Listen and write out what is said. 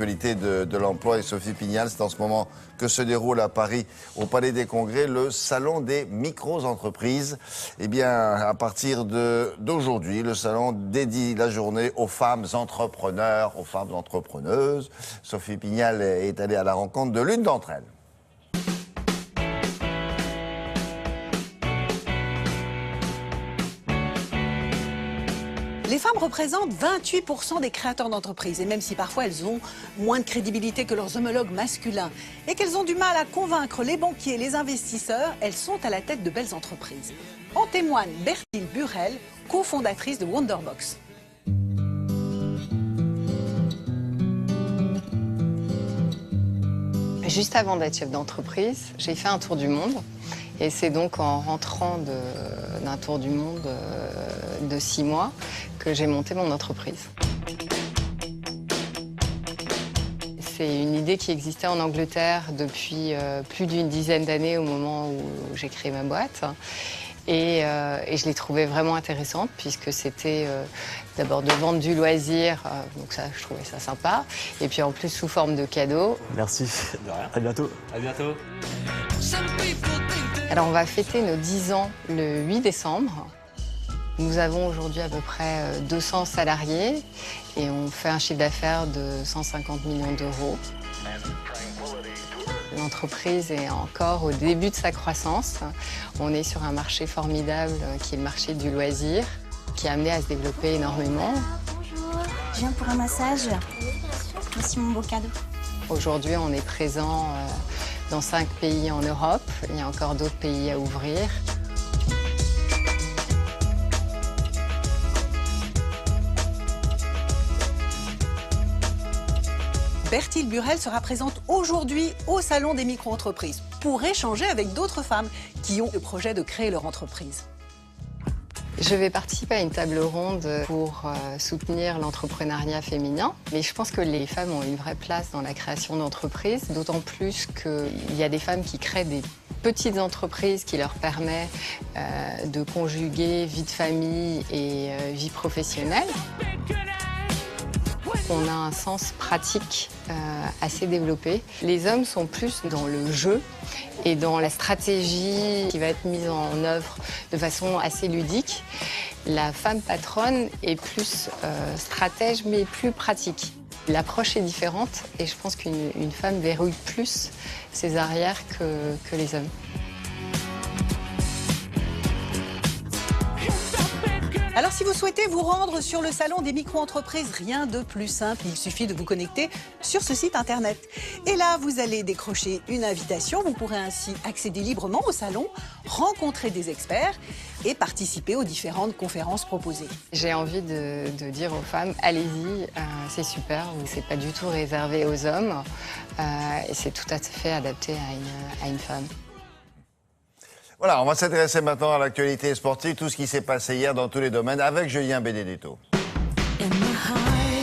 L'actualité de l'emploi et Sophie Pignal, c'est en ce moment que se déroule à Paris, au Palais des Congrès, le salon des micro-entreprises. Eh bien, à partir d'aujourd'hui, le salon dédie la journée aux femmes entrepreneurs, aux femmes entrepreneuses. Sophie Pignal est allée à la rencontre de l'une d'entre elles. Les femmes représentent 28% des créateurs d'entreprises. Et même si parfois elles ont moins de crédibilité que leurs homologues masculins et qu'elles ont du mal à convaincre les banquiers et les investisseurs, elles sont à la tête de belles entreprises. En témoigne Berthilde Burel, cofondatrice de Wonderbox. Juste avant d'être chef d'entreprise, j'ai fait un tour du monde. Et c'est donc en rentrant d'un tour du monde de 6 mois que j'ai monté mon entreprise. C'est une idée qui existait en Angleterre depuis plus d'une dizaine d'années au moment où j'ai créé ma boîte. Et je l'ai trouvée vraiment intéressante puisque c'était d'abord de vendre du loisir, donc ça, je trouvais ça sympa. Et puis en plus sous forme de cadeau. Merci. De rien. À bientôt. À bientôt. Alors on va fêter nos 10 ans le 8 décembre. Nous avons aujourd'hui à peu près 200 salariés et on fait un chiffre d'affaires de 150 millions d'euros. L'entreprise est encore au début de sa croissance. On est sur un marché formidable qui est le marché du loisir, qui est amené à se développer énormément. Bonjour, je viens pour un massage. Voici mon beau cadeau. Aujourd'hui, on est présent dans 5 pays en Europe. Il y a encore d'autres pays à ouvrir. Berthilde Burel sera présente aujourd'hui au Salon des micro-entreprises pour échanger avec d'autres femmes qui ont le projet de créer leur entreprise. Je vais participer à une table ronde pour soutenir l'entrepreneuriat féminin. Mais je pense que les femmes ont une vraie place dans la création d'entreprises, d'autant plus qu'il y a des femmes qui créent des petites entreprises qui leur permettent de conjuguer vie de famille et vie professionnelle. On a un sens pratique assez développé. Les hommes sont plus dans le jeu et dans la stratégie qui va être mise en œuvre de façon assez ludique. La femme patronne est plus stratège mais plus pratique. L'approche est différente et je pense qu'une femme verrouille plus ses arrières que les hommes. Alors si vous souhaitez vous rendre sur le salon des micro-entreprises, rien de plus simple, il suffit de vous connecter sur ce site internet. Et là, vous allez décrocher une invitation, vous pourrez ainsi accéder librement au salon, rencontrer des experts et participer aux différentes conférences proposées. J'ai envie de dire aux femmes, allez-y, c'est super, c'est pas du tout réservé aux hommes et c'est tout à fait adapté à une femme. Voilà, on va s'intéresser maintenant à l'actualité sportive, tout ce qui s'est passé hier dans tous les domaines avec Julien Benedetto. In my heart.